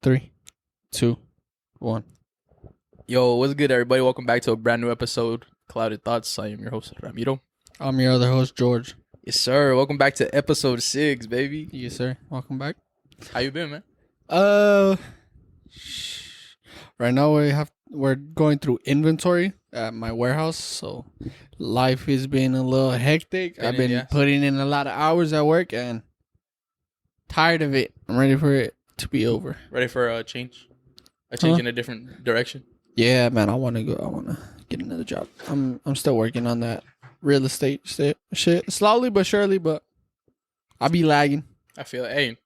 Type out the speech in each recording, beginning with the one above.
3, 2, 1. Yo, what's good, everybody? Welcome back to a brand new episode, Clouded Thoughts. I am your host, Ramiro. I'm your other host, George. Yes, sir. Welcome back to episode 6, baby. Yes, sir. Welcome back. How you been, man? Right now we're going through inventory at my warehouse, so life is being a little hectic. I've been putting in a lot of hours at work and tired of it. I'm ready for it to be over. Ready for a change? A change in a different direction? Yeah, man. I want to get another job. I'm still working on that real estate shit slowly but surely, but I'll be lagging. I feel it. Hey,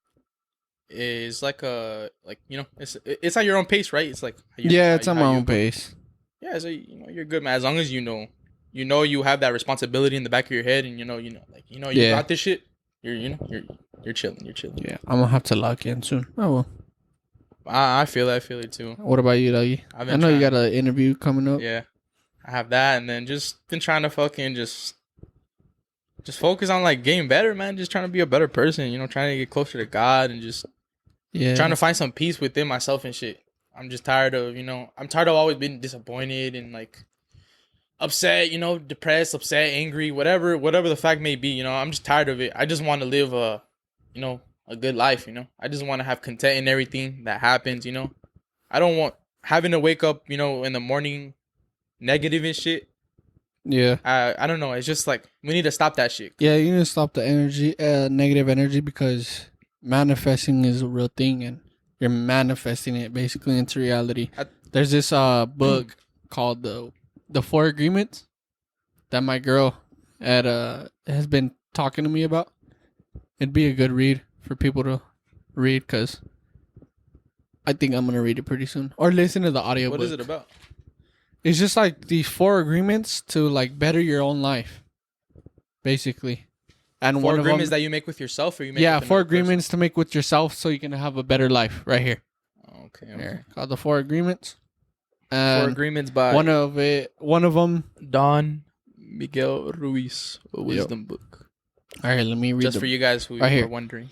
it's like it's at your own pace, right? It's like it's on my own pace. Yeah, so you're good, man. As long as you know you have that responsibility in the back of your head, and you got this shit. You're chilling. You're chilling. Yeah, I'm gonna have to lock in soon. Oh well. I feel it. I feel it too. What about you, Dougie? I know you got an interview coming up. Yeah, I have that, and then just been trying to fucking just focus on like getting better, man. Just trying to be a better person. Trying to get closer to God and just trying to find some peace within myself and shit. I'm just tired of always being disappointed and like upset, depressed, upset, angry, whatever the fact may be. I'm just tired of it. I just want to live a good life. I just want to have content in everything that happens. I don't want having to wake up, in the morning negative and shit. Yeah. I don't know. It's just like we need to stop that shit. Yeah, you need to stop the negative energy, because manifesting is a real thing and you're manifesting it basically into reality. There's this book called the 4 Agreements that my girl has been talking to me about. It'd be a good read for people to read, because I think I'm going to read it pretty soon. Or listen to the audiobook. What is it about? It's just like these 4 agreements to like better your own life, basically. And 4 agreements that you make with yourself, or you make with 4 agreements to make with yourself so you can have a better life. Right here. Okay. Here, called the 4 Agreements. 4 Agreements by one of them, Don Miguel Ruiz, a wisdom book. All right, let me read. Just for you guys who are wondering.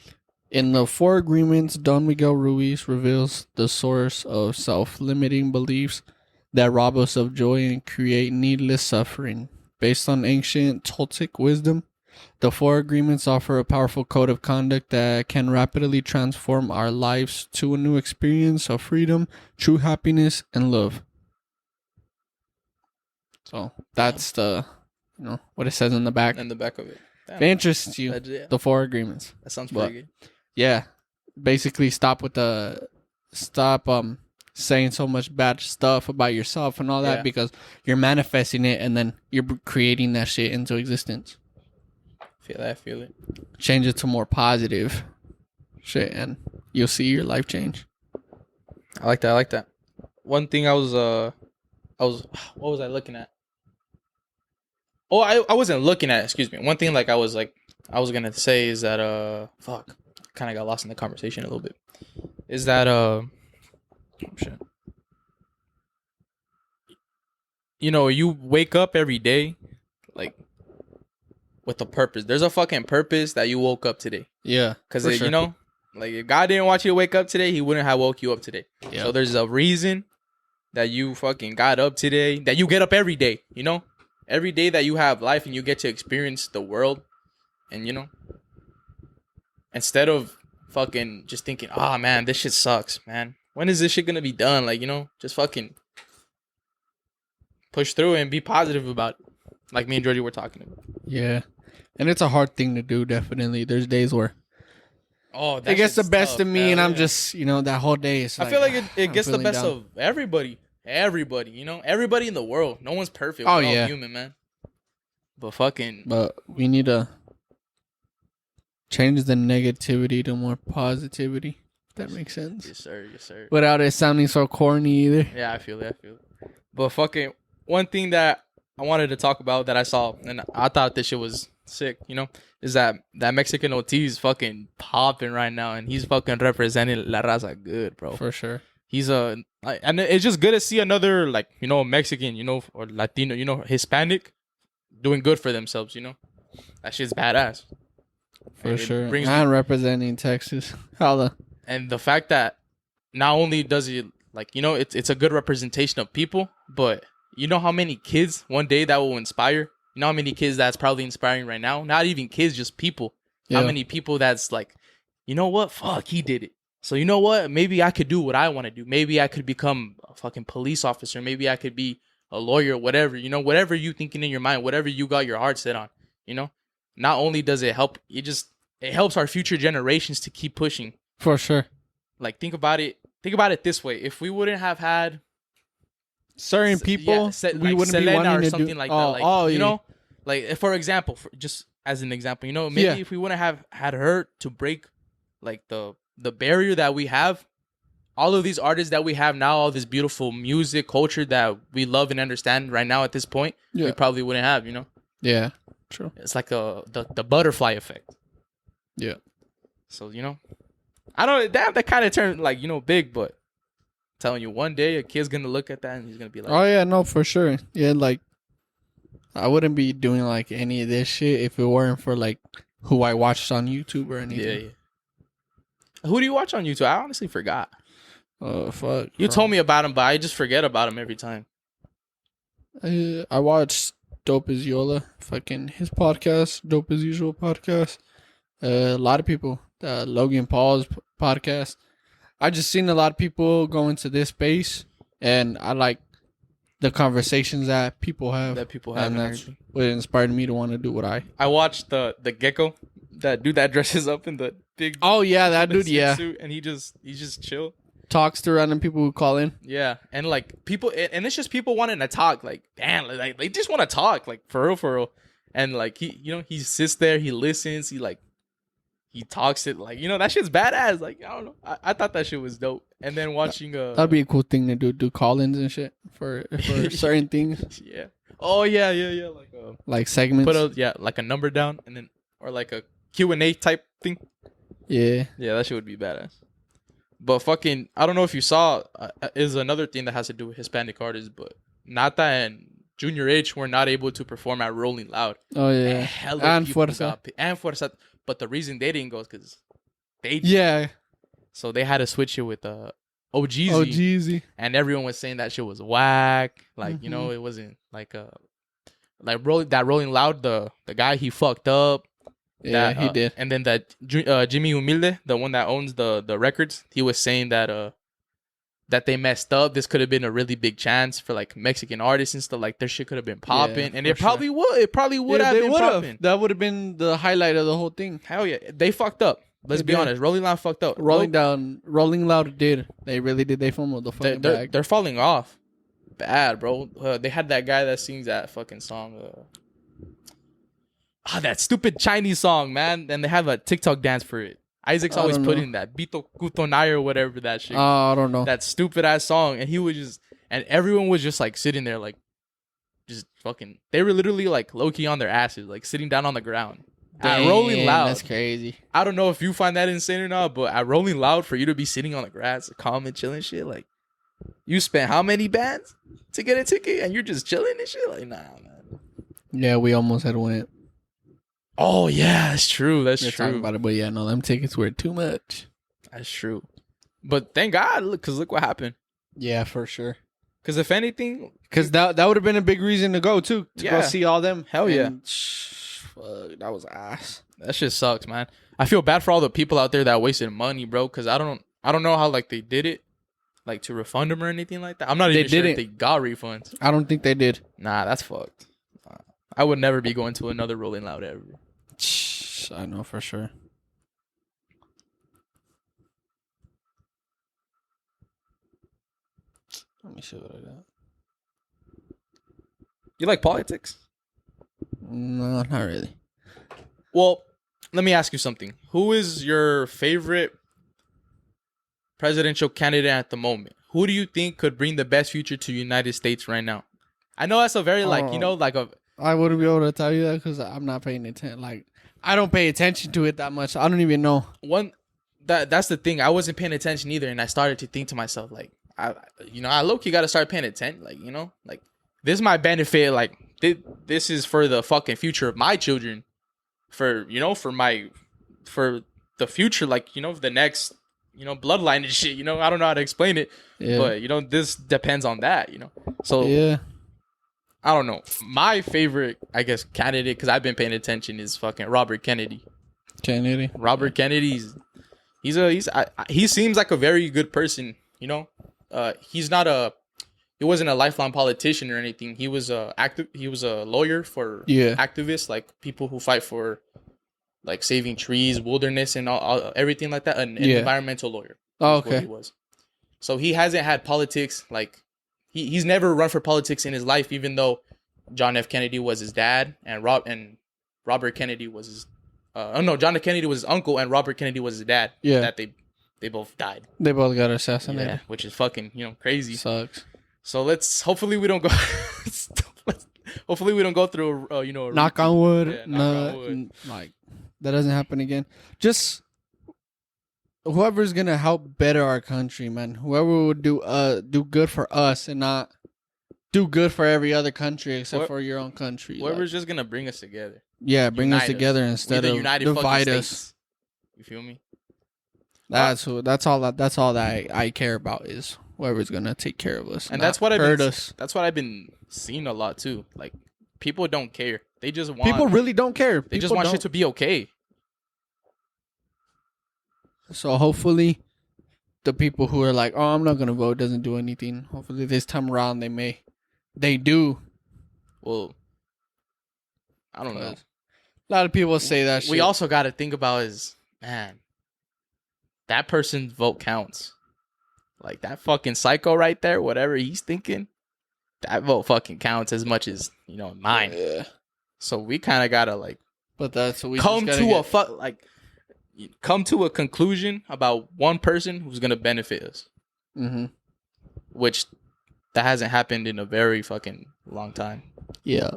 In the 4 Agreements, Don Miguel Ruiz reveals the source of self-limiting beliefs that rob us of joy and create needless suffering. Based on ancient Toltec wisdom, the 4 Agreements offer a powerful code of conduct that can rapidly transform our lives to a new experience of freedom, true happiness, and love. So that's the, what it says in the back. In the back of it. Damn. If it interests you, the 4 Agreements. That sounds pretty good. Yeah. Basically, stop saying so much bad stuff about yourself and all that, because you're manifesting it and then you're creating that shit into existence. I feel it. Change it to more positive shit and you'll see your life change. I like that. One thing what was I looking at? Oh, I wasn't looking at, excuse me. One thing I was going to say is that, kind of got lost in the conversation a little bit. Is that, shit. You wake up every day, with a purpose. There's a fucking purpose that you woke up today. Yeah. Because, if God didn't want you to wake up today, he wouldn't have woke you up today. Yeah. So there's a reason that you fucking got up today, that you get up every day, Every day that you have life and you get to experience the world. And, instead of fucking just thinking, oh, man, this shit sucks, man. When is this shit going to be done? Just fucking push through it and be positive about it. Like me and Georgie were talking about. Yeah. And it's a hard thing to do, definitely. There's days where it gets the best of me, and I'm just, that whole day is I feel like it gets the best of everybody. Everybody, everybody in the world. No one's perfect. We're all human, man. But we need to change the negativity to more positivity. If that makes sense. Yes, sir. Without it sounding so corny either. Yeah, I feel it. But one thing that I wanted to talk about that I saw, and I thought this shit was sick, is that Mexican OT is fucking popping right now, and he's fucking representing La Raza good, bro. For sure. He's and it's just good to see another Mexican, or Latino, Hispanic doing good for themselves, That shit's badass. For sure. And representing Texas. Holla. And the fact that not only does it like, you know, it's a good representation of people, but you know how many kids one day that will inspire? You know how many kids that's probably inspiring right now? Not even kids, just people. Yeah. How many people that's like, you know what? Fuck, he did it. So you know what? Maybe I could do what I want to do. Maybe I could become a fucking police officer. Maybe I could be a lawyer, whatever. You know, whatever you thinking in your mind, whatever you got your heart set on. You know, not only does it help, it helps our future generations to keep pushing. For sure. Like think about it this way: if we wouldn't have had certain people, we like wouldn't Selena be wanting or to something do like that. Like, you know, like for example, just as an example, you know, maybe if we wouldn't have had her to break like the barrier that we have, all of these artists that we have now, all this beautiful music culture that we love and understand right now at this point, we probably wouldn't have, you know. Yeah, true. It's like the butterfly effect. Yeah. So, you know, I don't, that kind of turned like, you know, big, but I'm telling you, one day a kid's gonna look at that and he's gonna be like, oh yeah, no, for sure. Yeah, like I wouldn't be doing like any of this shit if it weren't for like who I watched on YouTube or anything. Yeah. Who do you watch on YouTube? I honestly forgot. Oh fuck! You told me about him, but I just forget about him every time. I watched Dope as Yola, fucking his podcast, Dope as Usual podcast. A lot of people, Logan Paul's podcast. I just seen a lot of people go into this space, and I like the conversations that people have. And that's what inspired me to want to do what I watched the Gecko, that dude that dresses up in the big. Oh yeah, that dude. Yeah, suit, and he just chill. Talks to random people who call in. Yeah, and like people, and it's just people wanting to talk. Like, damn, like they just want to talk, like for real. And like he, you know, he sits there, he listens, he talks it, like, you know, that shit's badass. Like, I don't know, I thought that shit was dope. And then watching that'd be a cool thing to do call-ins and shit for certain things. Yeah. Oh yeah, like segments. Like a number down, and then or like a Q&A type thing. Yeah, that shit would be badass. But fucking, I don't know if you saw, is another thing that has to do with Hispanic artists, but Nata and Junior H were not able to perform at Rolling Loud. Oh yeah, and Fuerza. But the reason they didn't go is because they so they had to switch it with OGZ. And everyone was saying that shit was whack. Like, you know, it wasn't like Rolling Loud, the guy, he fucked up. Yeah, he did. And then that Jimmy Humilde, the one that owns the records, he was saying that that they messed up. This could have been a really big chance for like Mexican artists and stuff. Like their shit could have been popping, and it probably would. It probably would have been popping. That would have been the highlight of the whole thing. Hell yeah, they fucked up. Let's be honest. Rolling Loud fucked up. Rolling Loud did. They really did. They fumbled the fucking bag. They're falling off. Bad, bro. They had that guy that sings that fucking song. That stupid Chinese song, man. And they have a TikTok dance for it. Isaac's always putting that Bito Kutonai or whatever that shit. I don't know. That stupid ass song. And he was just, and everyone was just like sitting there, like, just fucking, they were literally like low key on their asses, like sitting down on the ground. At Rolling Loud. That's crazy. I don't know if you find that insane or not, but at Rolling Loud, for you to be sitting on the grass, calm and chilling shit, like, you spent how many bands to get a ticket and you're just chilling and shit? Like, nah, man. Yeah, we almost had went. Oh yeah, that's true. That's true. Talking about it, but yeah, no, them tickets were too much. That's true. But thank God, because look what happened. Yeah, for sure. Because if anything, because that would have been a big reason to go too, to go see all them. Hell yeah. Fuck, that was ass. That shit sucks, man. I feel bad for all the people out there that wasted money, bro. Because I don't know how like they did it, like to refund them or anything like that. I'm not even sure if they got refunds. I don't think they did. Nah, that's fucked. I would never be going to another Rolling Loud ever. I know for sure. Let me see what I got. You like politics? No, not really. Well, let me ask you something. Who is your favorite presidential candidate at the moment? Who do you think could bring the best future to the United States right now? I know that's a very I wouldn't be able to tell you that because I'm not paying attention. Like, I don't pay attention to it that much. I don't even know. That's the thing. I wasn't paying attention either, and I started to think to myself, like, I low-key got to start paying attention. Like, you know, like, this might benefit, like, this is for the fucking future of my children. For the future, like, you know, the next bloodline and shit. I don't know how to explain it, but this depends on that. So yeah. I don't know. My favorite, I guess, candidate, because I've been paying attention, is fucking Robert Kennedy. Robert Kennedy's he seems like a very good person. He's not he wasn't a lifelong politician or anything. He was he was a lawyer for activists, like people who fight for like saving trees, wilderness, and all everything like that. An environmental lawyer. Oh, okay. What he was. So he hasn't had politics. Like he's never run for politics in his life, even though John F. Kennedy was his dad and Robert Kennedy was his. John F. Kennedy was his uncle and Robert Kennedy was his dad. Yeah. That they both died. They both got assassinated. Yeah, which is fucking crazy. Sucks. So hopefully we don't go. Hopefully we don't go through knock on wood. Yeah, knock on wood. Like that doesn't happen again. Just whoever's gonna help better our country, man. Whoever would do good for us and not do good for every other country except for your own country. Whoever's just gonna bring us together. Yeah, bring us together instead of divide us. You feel me? That's all that I care about is whoever's gonna take care of us. And that's what I've been seeing a lot too. Like people don't care. They just want. People really don't care. They just want shit to be okay. So hopefully, the people who are like, "Oh, I'm not gonna vote," doesn't do anything. Hopefully, this time around they do. Well, I don't know. A lot of people say that shit. We also got to think about man, that person's vote counts. Like that fucking psycho right there, whatever he's thinking, that vote fucking counts as much as mine. Yeah. So we kind of gotta like, but that's what we come to a conclusion about one person who's gonna benefit us. Mm-hmm. Which that hasn't happened in a very fucking long time. Yeah.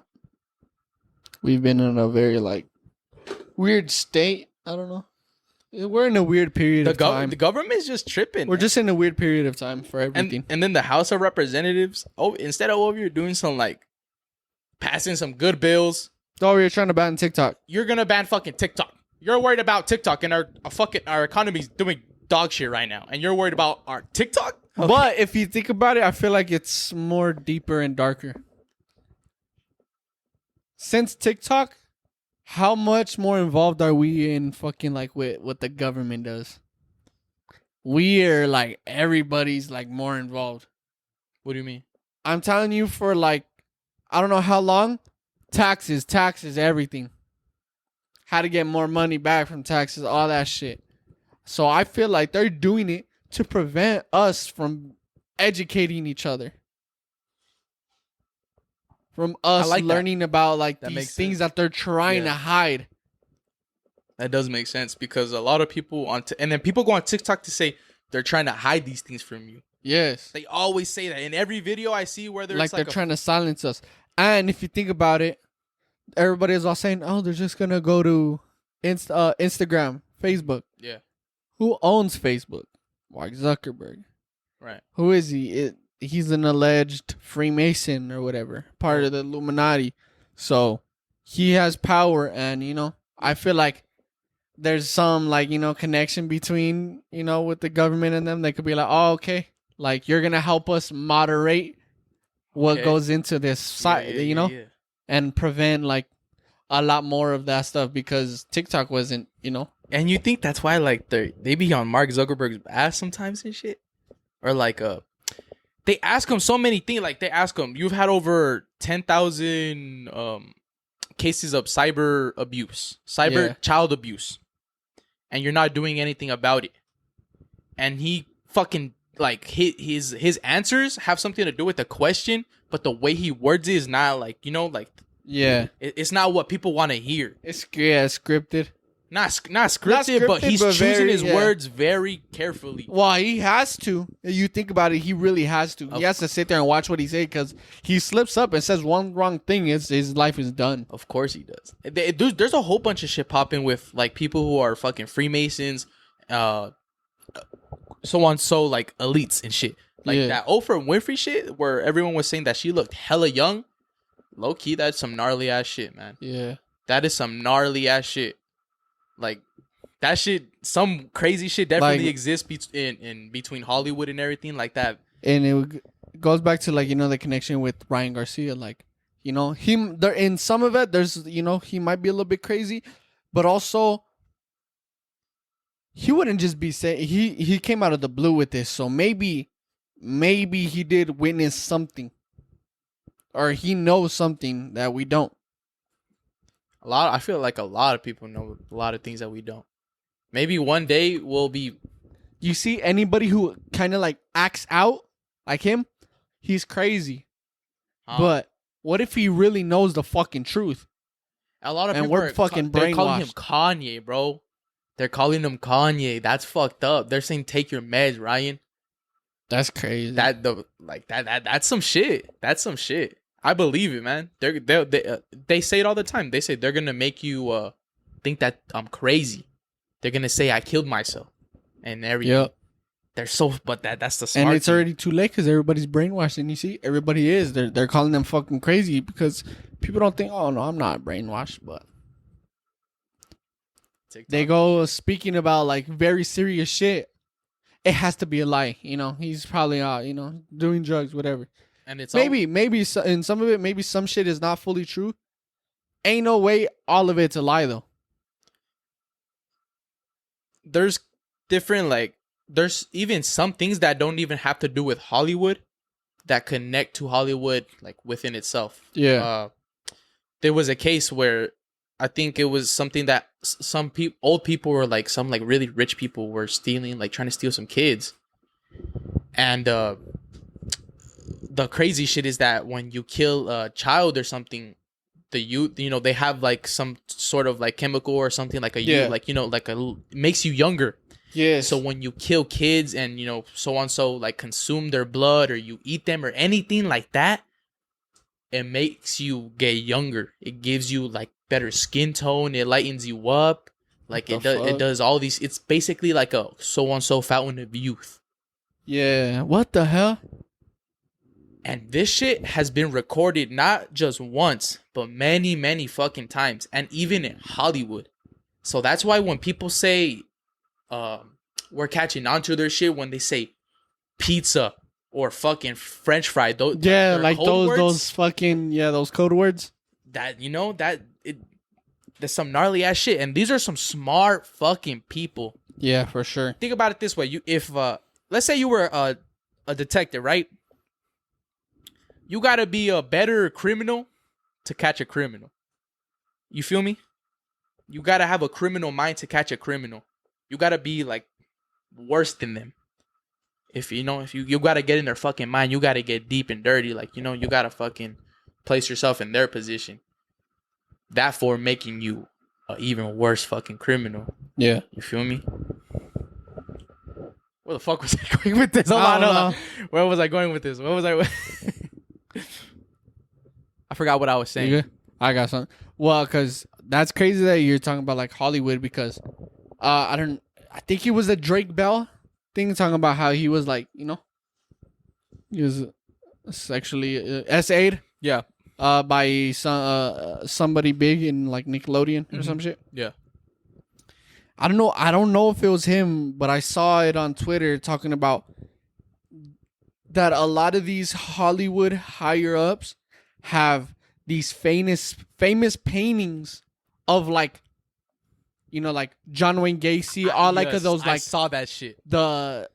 We've been in a very like weird state. I don't know. We're in a weird period of time. The government's just tripping. We're just in a weird period of time for everything. And then the House of Representatives, instead of over here doing some like passing some good bills. Oh, you're trying to ban TikTok. You're gonna ban fucking TikTok. You're worried about TikTok and our economy's doing dog shit right now, and you're worried about our TikTok. Okay. But if you think about it, I feel like it's more deeper and darker. Since TikTok, how much more involved are we in fucking like with what the government does? We are like everybody's like more involved. What do you mean? I'm telling you, for like I don't know how long, taxes, everything. How to get more money back from taxes, all that shit. So I feel like they're doing it to prevent us from educating each other. From us learning about like these things that they're trying to hide. That does make sense because a lot of people and then people go on TikTok to say they're trying to hide these things from you. Yes. They always say that in every video I see where like they're trying to silence us. And if you think about it, everybody is all saying, "Oh, they're just gonna go to Instagram, Facebook." Yeah. Who owns Facebook? Mark Zuckerberg. Right. Who is he? He's an alleged Freemason or whatever, part of the Illuminati. So he has power, and I feel like there's some like connection between with the government and them. They could be like, "Oh, okay, like you're gonna help us moderate what goes into this site, and prevent like a lot more of that stuff because TikTok wasn't, And you think that's why like they be on Mark Zuckerberg's ass sometimes and shit, or like they ask him so many things. Like they ask him, "You've had over 10,000 cases of cyber abuse, child abuse, and you're not doing anything about it." And he fucking like his answers have something to do with the question, but the way he words it is not like it's not what people want to hear. It's scripted. Not scripted, but he's choosing his words very carefully. Well, he has to. You think about it, he really has to. He has to sit there and watch what he says because he slips up and says one wrong thing, his life is done. Of course he does. There's a whole bunch of shit popping with like people who are fucking Freemasons, so on, so like elites and shit. Like that Oprah Winfrey shit where everyone was saying that she looked hella young. Low key, that's some gnarly ass shit, man. Yeah. That is some gnarly ass shit. Like, That shit, some crazy shit definitely Like- exists in between Hollywood and everything like that. And it goes back to, like, you know, the connection with Ryan Garcia. Like, you know, him there in some of it, there's, you know, he might be a little bit crazy, but also he wouldn't just be saying he came out of the blue with this. So maybe he did witness something, or he knows something that we don't. I feel like a lot of people know a lot of things that we don't. Maybe one day we'll be. You see anybody who kind of like acts out like him, he's crazy. But what if he really knows the fucking truth? A lot of and people we're fucking brainwashed. They're calling him Kanye, bro. They're calling him Kanye. That's fucked up. They're saying take your meds, Ryan. That's crazy. That's some shit. That's some shit. I believe it, man. They say it all the time. They say they're gonna make you think that I'm crazy. They're gonna say I killed myself and everything. Yep. They're so, but that's the smart. And it's already too late because everybody's brainwashed. And you see, everybody is. They're calling them fucking crazy because people don't think, oh no, I'm not brainwashed, but TikTok. They go speaking about like very serious shit. It has to be a lie, you know. He's probably you know, doing drugs, whatever. And it's maybe in some of it, maybe some shit is not fully true. Ain't no way all of it's a lie though. There's different, like, there's even some things that don't even have to do with Hollywood that connect to Hollywood, like, within itself. Yeah. There was a case where I think it was something that some old people were like, some like really rich people were stealing, like trying to steal some kids. And the crazy shit is that when you kill a child or something, the youth, you know, they have like some sort of like chemical or something like like, you know, like it makes you younger. Yeah. So when you kill kids and, you know, so on, so like consume their blood or you eat them or anything like that, it makes you get younger. It gives you like better skin tone. It lightens you up. Like it does all these. It's basically like a so fountain of youth. Yeah. What the hell? And this shit has been recorded not just once, but many, many fucking times. And even in Hollywood. So that's why when people say we're catching on to their shit when they say pizza or fucking French fry. Like those fucking, those code words. That, you know, there's some gnarly ass shit. And these are some smart fucking people. Yeah, for sure. Think about it this way. If let's say you were a detective, right? You gotta be a better criminal to catch a criminal. You feel me? You gotta have a criminal mind to catch a criminal. You gotta be like worse than them. If you gotta get in their fucking mind, you gotta get deep and dirty. Like, you know, you gotta fucking place yourself in their position. That for making you an even worse fucking criminal. Yeah. You feel me? Where the fuck was I going with this? Hold on. Where was I going with this? What was I? I forgot what I was saying. You good? I got something. Well, because that's crazy that you're talking about like Hollywood because I think it was a Drake Bell thing talking about how he was like, you know, he was sexually SA'd. Yeah. By somebody big in like Nickelodeon or some shit. Yeah. I don't know if it was him, but I saw it on Twitter talking about that a lot of these Hollywood higher ups have these famous paintings of like, you know, like John Wayne Gacy, all like of those like I saw that shit. The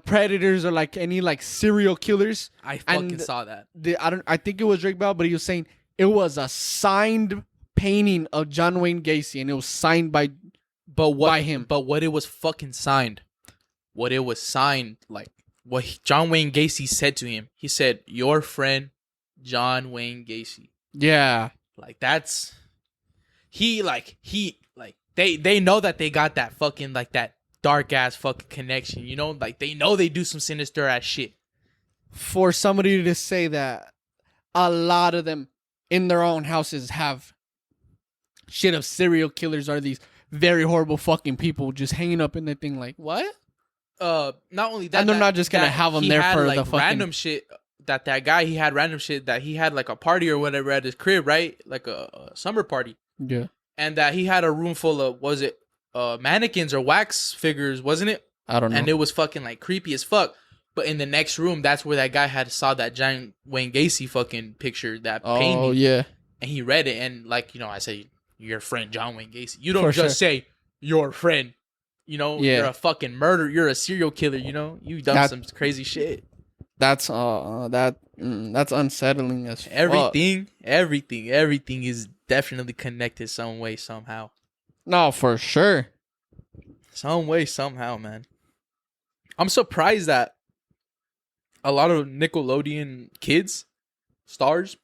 predators or like any like serial killers. I fucking saw that. I think it was Drake Bell, but he was saying it was a signed painting of John Wayne Gacy and it was signed by him. But what it was fucking signed. What it was signed, like what John Wayne Gacy said to him. He said, "Your friend John Wayne Gacy." Yeah. Like that's they know that they got that fucking like that dark ass fucking connection, you know? Like they know they do some sinister ass shit. For somebody to say that a lot of them in their own houses have shit of serial killers are these very horrible fucking people just hanging up in the thing like, what? Not only that, and they're not just gonna have them there for like the fucking random shit. That guy, he had random shit that he had like a party or whatever at his crib, right? Like a summer party. Yeah. And that he had a room full of, mannequins or wax figures, wasn't it? I don't know. And it was fucking like creepy as fuck. But in the next room, that's where that guy saw that giant Wayne Gacy fucking picture, that painting. Oh yeah. And he read it, and like, I say, your friend John Wayne Gacy. You don't just say your friend. You're a fucking murderer. You're a serial killer. You done some crazy shit. That's that's unsettling as fuck. Everything is definitely connected some way, somehow. No, for sure. Some way, somehow, man. I'm surprised that a lot of Nickelodeon kids, stars,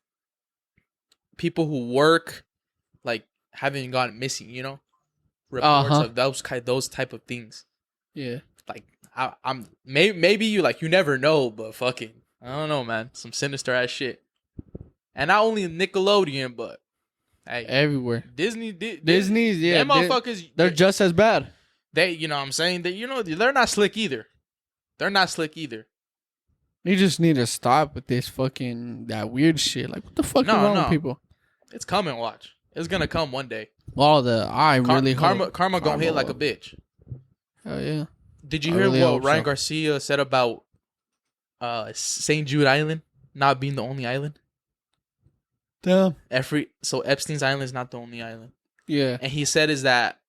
people who work, like, haven't gone missing, reports of those type of things. Yeah. Like, I'm maybe you never know, but fucking, I don't know, man. Some sinister ass shit. And not only Nickelodeon, but hey, everywhere. Disney's, yeah. Them motherfuckers, they're just as bad. They, what I'm saying, that they're not slick either. You just need to stop with this that weird shit. Like, what the fuck is wrong with people? It's coming, watch. It's gonna come one day. Well, karma gonna hit like a bitch. Hell yeah. Did you hear what Ryan Garcia said about St. Jude Island not being the only island? Damn. So Epstein's Island is not the only island. Yeah. And he said is that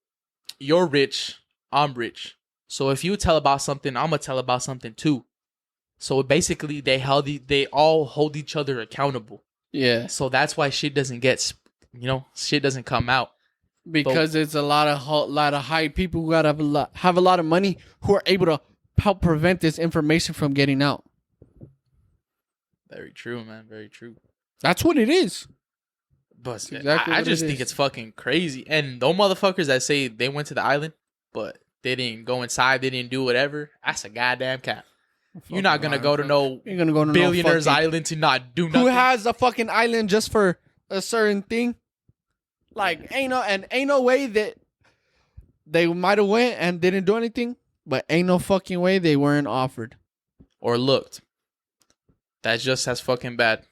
you're rich, I'm rich. So if you tell about something, I'm gonna tell about something too. So basically, they all hold each other accountable. Yeah. So that's why shit doesn't shit doesn't come out. Because it's a lot of high people who have a lot of money who are able to help prevent this information from getting out. Very true, man. Very true. That's what it is. But exactly I just think it's fucking crazy. And those motherfuckers that say they went to the island, but they didn't go inside, they didn't do whatever, that's a goddamn cap. You're not gonna go to no billionaire's island to not do nothing. Who has a fucking island just for a certain thing? Like, ain't no way that they might have went and didn't do anything, but ain't no fucking way they weren't offered or looked. That's just as fucking bad.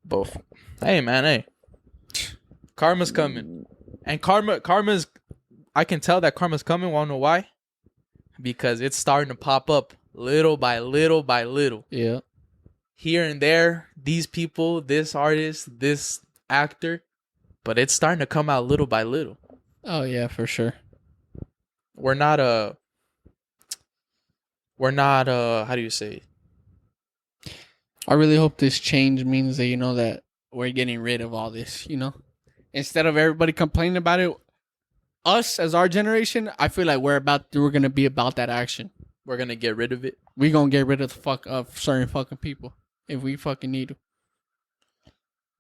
Both. Hey, man, hey. Karma's coming. And karma's, I can tell that karma's coming. Wanna know why? Because it's starting to pop up little by little by little. Yeah. Here and there, these people, this artist, this actor, but it's starting to come out little by little. Oh, yeah, for sure. We're not, how do you say it? I really hope this change means that, that we're getting rid of all this, Instead of everybody complaining about it, us as our generation, I feel like we're going to be about that action. We're going to get rid of it. We're going to get rid of certain fucking people if we fucking need to.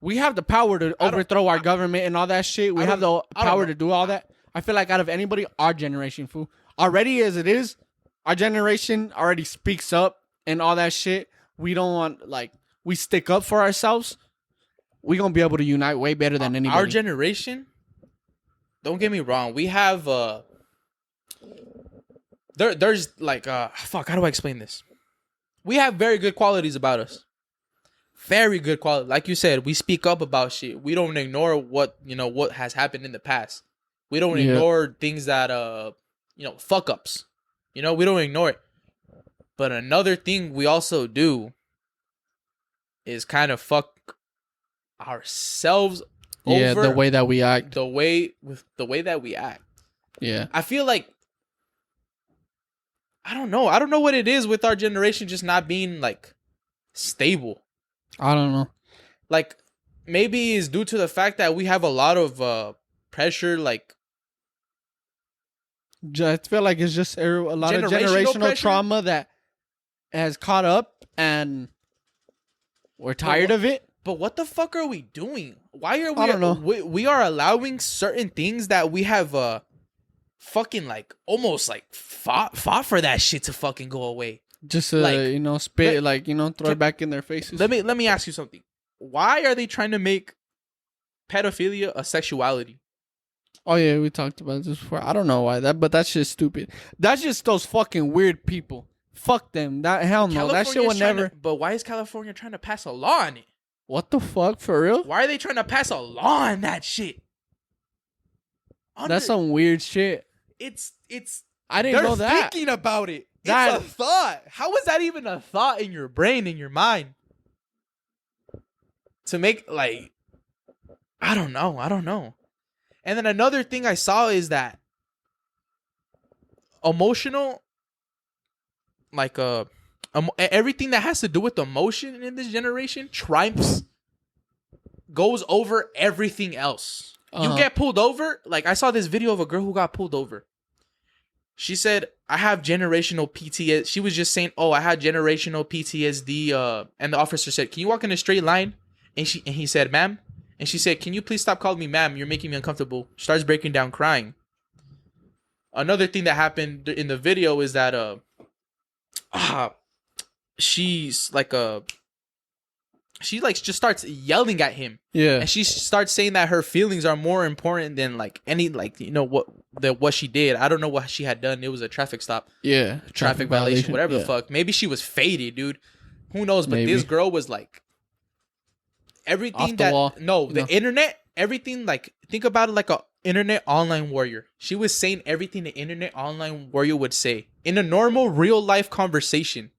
We have the power to overthrow our government and all that shit. We have the power to do all that. I feel like out of anybody, our generation, fool. Already as it is, our generation already speaks up and all that shit. We don't want, we stick up for ourselves. We're going to be able to unite way better than anybody. Our generation, don't get me wrong. We have, there's how do I explain this? We have very good qualities about us. Very good quality. Like you said, we speak up about shit. We don't ignore what has happened in the past. We don't ignore things that, fuck ups. We don't ignore it. But another thing we also do is kind of fuck ourselves over. Yeah, the way that we act. The way that we act. Yeah. I feel like, I don't know what it is with our generation just not being, stable. I don't know. Maybe it's due to the fact that we have a lot of pressure, I feel like it's just a lot of generational trauma that has caught up, and we're tired of it. But what the fuck are we doing? Why are we? I don't know. We are allowing certain things that we have fucking almost fought for that shit to fucking go away. Just spit throw it back in their faces. Let me ask you something. Why are they trying to make pedophilia a sexuality? Oh yeah, we talked about this before. I don't know why but that's just stupid. That's just those fucking weird people. Fuck them. Hell no. That shit would never. But why is California trying to pass a law on it? What the fuck, for real? Why are they trying to pass a law on that shit? That's some weird shit. It's. I didn't know that. Thinking about it. It's a thought. How is that even a thought in your brain, in your mind? To make like, I don't know. And then another thing I saw is that emotional, like everything that has to do with emotion in this generation goes over everything else. You get pulled over. Like I saw this video of a girl who got pulled over. She said, I have generational PTSD. She was just saying, I had generational PTSD. And the officer said, can you walk in a straight line? And he said, ma'am. And she said, can you please stop calling me ma'am? You're making me uncomfortable. Starts breaking down crying. Another thing that happened in the video is that she just starts yelling at him. Yeah. And she starts saying that her feelings are more important than what she did. I don't know what she had done. It was a traffic stop. Yeah. Traffic violation, whatever the fuck. Maybe she was faded, dude. Who knows? But this girl was like everything the internet, everything, like think about it like a internet online warrior. She was saying everything the internet online warrior would say in a normal real life conversation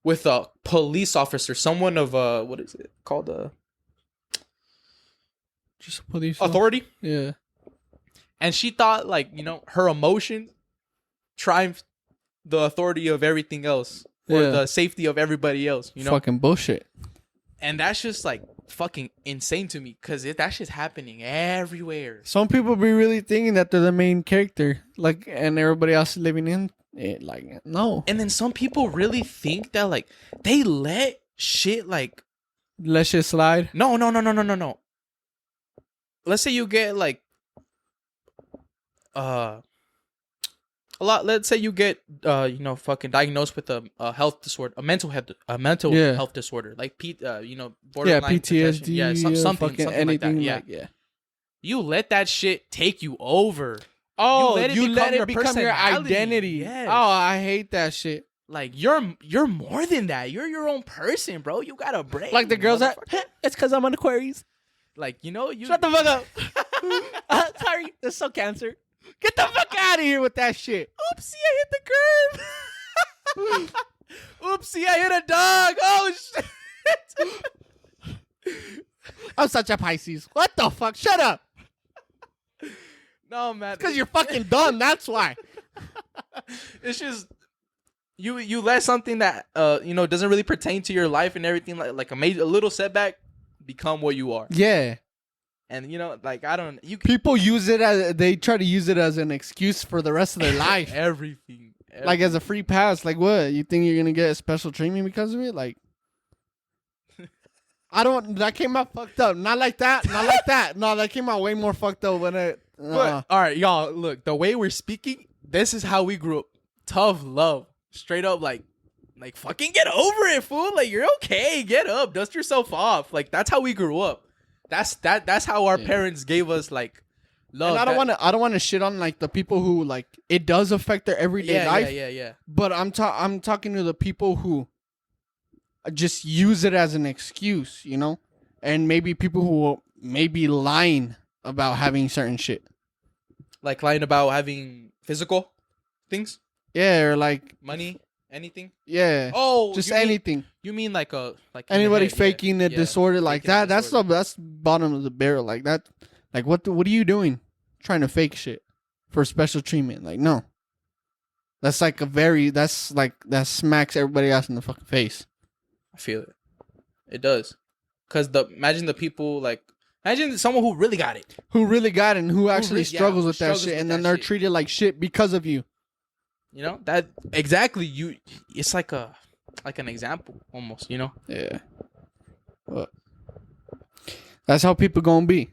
with a police officer, someone of what is it called? Just a police authority. Yeah. And she thought her emotion triumphed the authority of everything else or the safety of everybody else. Fucking bullshit. And that's just like fucking insane to me because that shit's happening everywhere. Some people be really thinking that they're the main character, and everybody else is living in it. Like, no. And then some people really think that they let shit slide. No. Let's say you get let's say you get fucking diagnosed with a health disorder, a mental health disorder, like borderline PTSD, something anything like that. Yeah. You let that shit take you over. You let it become your identity. Yes. Oh, I hate that shit. Like you're more than that. You're your own person, bro. You got a brain. Like the girls that it's because I'm on Aquarius. Like you shut the fuck up. Sorry, that's so cancer. Get the fuck out of here with that shit. Oopsie, I hit the curb. Oopsie, I hit a dog. Oh shit. I'm such a Pisces. What the fuck? Shut up. No, man. It's because you're fucking dumb. That's why. It's just you let something that doesn't really pertain to your life and everything like a little setback become what you are. Yeah. And people use it they try to use it as an excuse for the rest of their life. Everything. Like as a free pass. Like what? You think you're gonna get a special treatment because of it? Like that came out fucked up. Not like that. No, that came out way more fucked up when it But, all right, y'all, look, the way we're speaking, this is how we grew up. Tough love. Straight up, like fucking get over it, fool. Like, you're okay. Get up. Dust yourself off. Like, that's how we grew up. That's how our parents gave us, like, love. And I don't want to shit on, like, the people who, like, it does affect their everyday life. Yeah. But I'm talking to the people who just use it as an excuse, And maybe people who may be lying about having certain shit. Like lying about having physical things? Yeah, or like money, anything? Yeah. Oh, just anything. You mean like anybody faking a disorder like that? That's bottom of the barrel. Like that. Like what are you doing? Trying to fake shit for special treatment? Like no. That smacks everybody else in the fucking face. I feel it. It does. Cause imagine the people imagine someone who really got it. Who really got it and who actually struggles with that shit, and then they're treated like shit because of you. That exactly it's like an example almost, Yeah. Well, that's how people gonna be.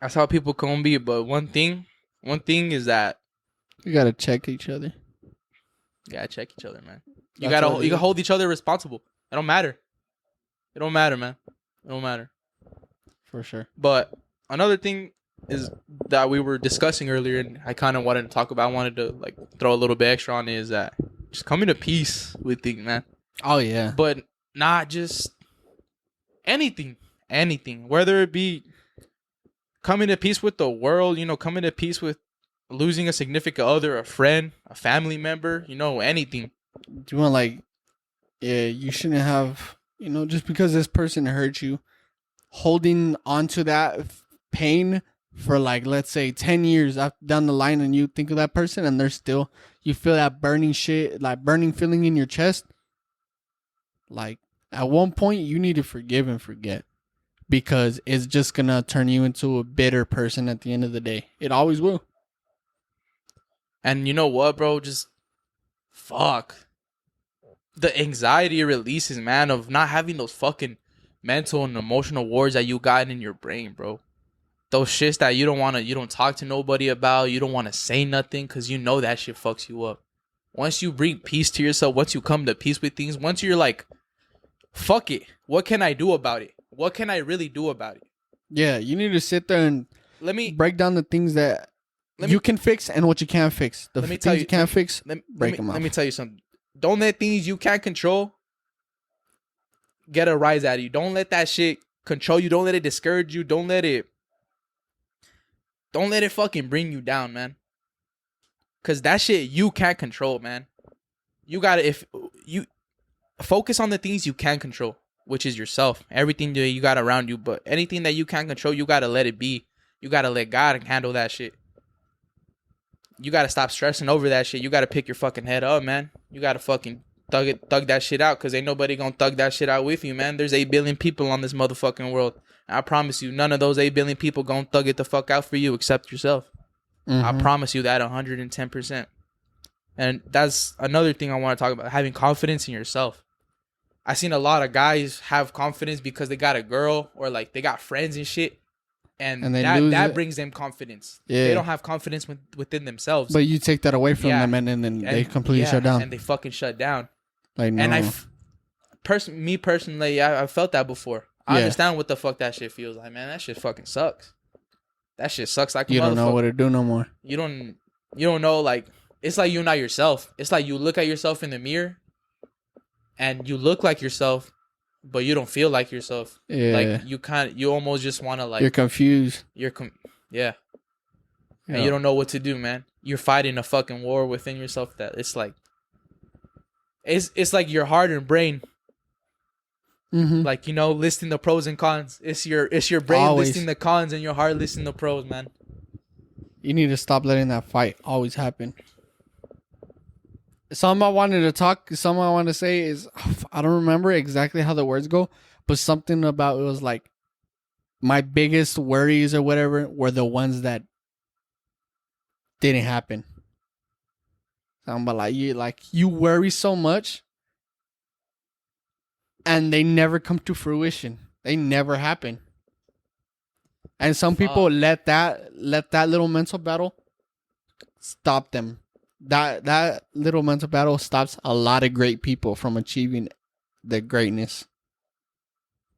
That's how people gonna be. But one thing is that you gotta check each other. You gotta check each other, man. You gotta hold each other responsible. It don't matter. It don't matter, man. It don't matter. For sure. But another thing is that we were discussing earlier, and I kind of wanted to talk about. I wanted to throw a little bit extra on it, is that just coming to peace with things, man. Oh yeah. But not just anything, whether it be coming to peace with the world, coming to peace with losing a significant other, a friend, a family member, anything. Do you want you shouldn't have, just because this person hurt you, holding onto that pain for let's say 10 years down the line, and you think of that person and you feel that burning shit, burning feeling in your chest. At one point you need to forgive and forget, because it's just gonna turn you into a bitter person at the end of the day. It always will. And you know what, bro? Just fuck. The anxiety it releases, man, of not having those fucking mental and emotional wars that you got in your brain, bro. Those shits that you don't talk to nobody about, you don't want to say nothing, because you know that shit fucks you up. Once you bring peace to yourself, once you come to peace with things, once you're like, fuck it, what can I do about it? What can I really do about it? Yeah, you need to sit there and break down the things that you can fix and what you can't fix. The things you can't fix, break them off. Let me tell you something. Don't let things you can't control get a rise out of you. Don't let that shit control you. Don't let it discourage you. Don't let it fucking bring you down, man. Cause that shit you can't control, man. You gotta, if you focus on the things you can control, which is yourself, everything that you got around you. But anything that you can't control, you gotta let it be. You gotta let God handle that shit. You gotta stop stressing over that shit. You gotta pick your fucking head up, man. You gotta fucking thug that shit out, because ain't nobody gonna thug that shit out with you, man. There's 8 billion people on this motherfucking world. I promise you, none of those 8 billion people gonna thug it the fuck out for you except yourself. Mm-hmm. I promise you that 110%. And that's another thing I want to talk about, having confidence in yourself. I seen a lot of guys have confidence because they got a girl or they got friends and shit. And that brings them confidence. Yeah. They don't have confidence within themselves. But you take that away from them and then they completely shut down. And they fucking shut down. No. And me personally, I felt that before. I understand what the fuck that shit feels like, man. That shit fucking sucks. That shit sucks like a motherfucker. You don't know what to do no more. You don't know, it's like you're not yourself. It's like you look at yourself in the mirror and you look like yourself, but you don't feel like yourself. Yeah. You almost just want to You're confused. Yeah. And you don't know what to do, man. You're fighting a fucking war within yourself that it's like your heart and brain. Mm-hmm. Listing the pros and cons. It's your brain listing the cons and your heart listing the pros, man. You need to stop letting that fight always happen. Something I wanted to say is, I don't remember exactly how the words go, but something about it was my biggest worries or whatever were the ones that didn't happen. Something about you worry so much and they never come to fruition. They never happen. And some people let that little mental battle stop them. That little mental battle stops a lot of great people from achieving their greatness.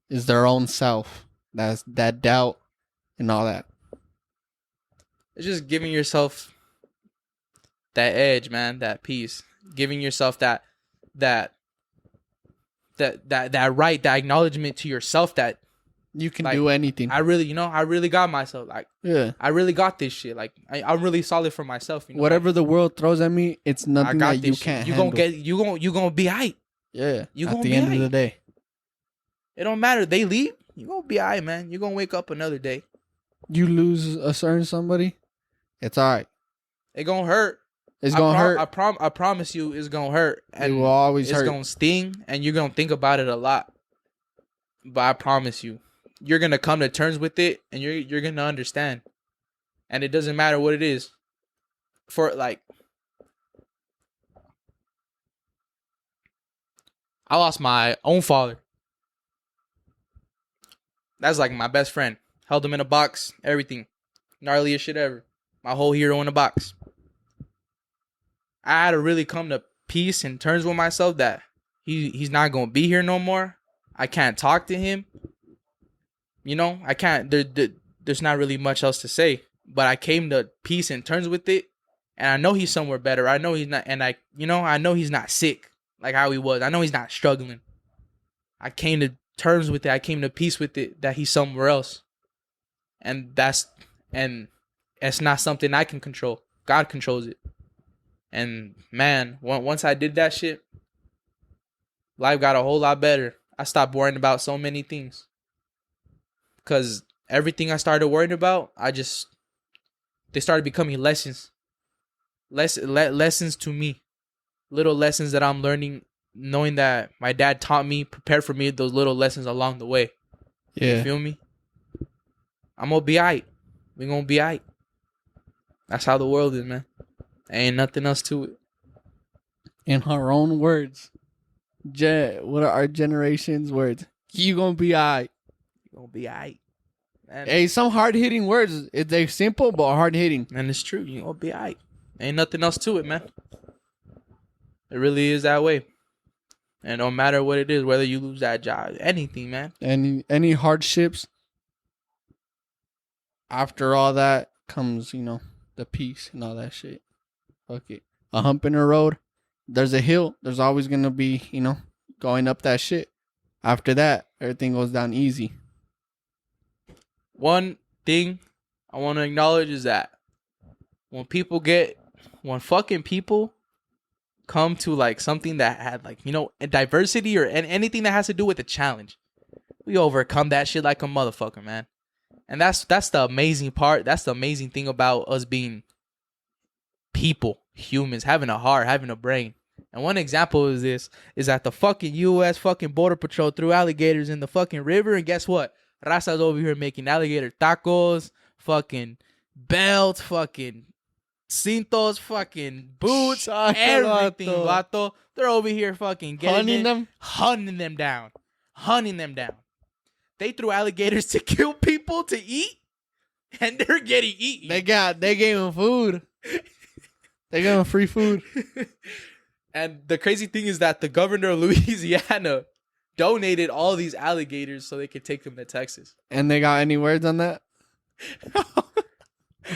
Is their own self. That's that doubt and all that. It's just giving yourself that edge, man, that peace. Giving yourself that right, that acknowledgement to yourself that you can do anything. I really got myself. I really got this shit. I'm really solid for myself. Whatever the world throws at me, it's nothing that you can't handle. You gonna be aight. Yeah. At the end of the day, it don't matter. They leave. You gonna be aight, man. You gonna wake up another day. You lose a certain somebody, it's alright. It gonna hurt. It's gonna hurt. I promise you, it's gonna hurt. And it will always hurt. It's gonna sting, and you're gonna think about it a lot. But I promise you, you're gonna come to terms with it, and you're gonna understand. And it doesn't matter what it is. I lost my own father. That's my best friend. Held him in a box, everything. Gnarliest shit ever. My whole hero in a box. I had to really come to peace and terms with myself that he's not gonna be here no more. I can't talk to him. I can't. There's not really much else to say. But I came to peace and terms with it, and I know he's somewhere better. I know he's not, and I know he's not sick like how he was. I know he's not struggling. I came to terms with it. I came to peace with it that he's somewhere else, and it's not something I can control. God controls it. And man, once I did that shit, life got a whole lot better. I stopped worrying about so many things. Because everything I started worrying about, they started becoming lessons. Lessons to me. Little lessons that I'm learning, knowing that my dad taught me, prepared for me those little lessons along the way. Yeah. You feel me? I'm going to be alright. We're going to be alright. That's how the world is, man. Ain't nothing else to it. In our own words. What are our generation's words? You gonna be alright. You gonna be alright. Hey, some hard-hitting words. They're simple, but hard-hitting. And it's true. You gonna be alright. Ain't nothing else to it, man. It really is that way. And no matter what it is, whether you lose that job, anything, man. Any hardships, after all that comes, the peace and all that shit. Fuck it. A hump in the road. There's a hill. There's always going to be, going up that shit. After that, everything goes down easy. One thing I want to acknowledge is that when fucking people come to like something that had like, diversity or anything that has to do with a challenge, we overcome that shit like a motherfucker, man. And that's the amazing part. That's the amazing thing about us being people, humans, having a heart, having a brain. And one example is that the fucking U.S. fucking Border Patrol threw alligators in the fucking river, and guess what? Raza's over here making alligator tacos, fucking belts, fucking cintos, fucking boots, everything, vato. They're over here fucking hunting them down. They threw alligators to kill people to eat, and they're getting eaten. They gave them food. They gave them free food. And the crazy thing is that the governor of Louisiana donated all these alligators so they could take them to Texas. And they got any words on that? I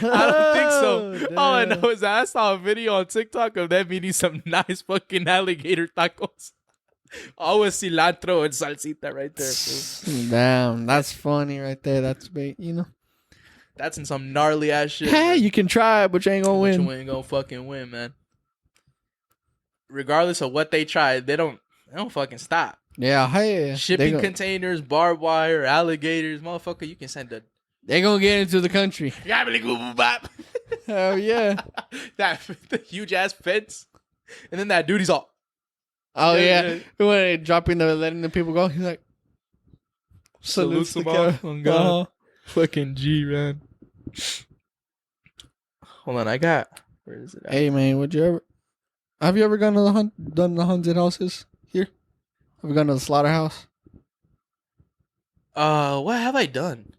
don't think so. Damn. All I know is that I saw a video on TikTok of them eating some nice fucking alligator tacos. All with cilantro and salsita right there. Fool. Damn, that's funny right there. That's big, That's in some gnarly ass shit. Hey, man. You can try, but you ain't gonna win. You ain't gonna fucking win, man. Regardless of what they try, they don't fucking stop. Yeah, hey. Shipping containers, barbed wire, alligators, motherfucker, you can send a... They gonna get into the country. Hell yeah. The huge ass fence. And then that dude, he's all... Oh, yeah. When they letting the people go, he's like... Salutes the God. Fucking G, man. Hold on, where is it at? Hey, man, have you ever gone to done the haunted houses here? Have you gone to the slaughterhouse? What have I done?